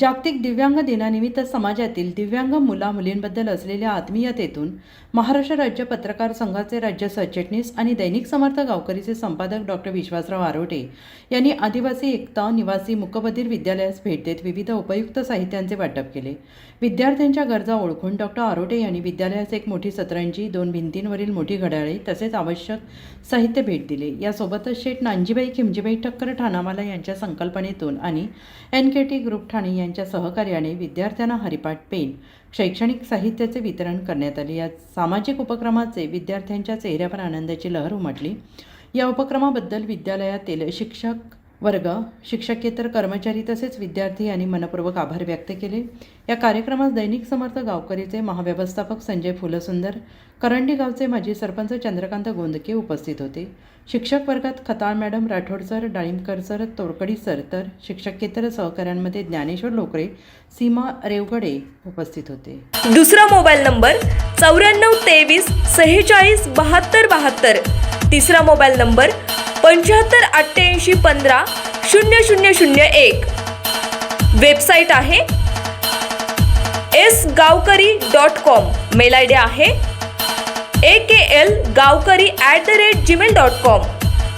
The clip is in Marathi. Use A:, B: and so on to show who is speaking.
A: जागतिक दिव्यांग दिनानिमित्त समाजातील दिव्यांग मुला-मुलींबद्दल असलेल्या आत्मीयतेतून महाराष्ट्र राज्य पत्रकार संघाचे राज्य सरचिटणीस आणि दैनिक समर्थ गावकरीचे संपादक डॉ. विश्वासराव आरोटे यांनी आदिवासी एकता निवासी मूकबधिर विद्यालयास भेट देत विविध उपयुक्त साहित्यांचे वाटप केले. विद्यार्थ्यांच्या गरजा ओळखून डॉ. आरोटे यांनी विद्यालयास एक मोठी सतरंजी, 2 भिंतींवरील मोठी घड्याळे तसेच आवश्यक साहित्य भेट दिले. यासोबतच शेठ नानजीबाई खिमजीबाई ठक्कर ठाणावाला यांच्या संकल्पनेतून आणि NKT ग्रुप ठाणे यांच्या सहकार्याने विद्यार्थ्यांना हरिपाठ, पेन, शैक्षणिक साहित्याचे वितरण करण्यात आले. या सामाजिक उपक्रमाचे विद्यार्थ्यांच्या चेहऱ्यावर आनंदाची लहर उमटली. या उपक्रमाबद्दल विद्यालयातील शिक्षक वर्ग, शिक्षकेतर कर्मचारी तसेच विद्यार्थी यांनी मनपूर्वक आभार व्यक्त केले. या कार्यक्रमास दैनिक समर्थ गावकरीचे महाव्यवस्थापक संजय फुलसुंदर, करंडी गावचे माजी सरपंच चंद्रकांत गोंदके उपस्थित होते. शिक्षक वर्गात Khatal madam, Rathod sir, Dalimbkar sir, Todkadi sir तर शिक्षकेतर सहकाऱ्यांमध्ये ज्ञानेश्वर लोकरे, सीमा रेवगडे उपस्थित होते.
B: दुसरा मोबाईल नंबर 9423 46 72 72. तिसरा मोबाईल नंबर 75 88 15 0001. वेबसाईट आहे sgavkari.com. मेल आयडी आहे aklgavkari@gmail.com.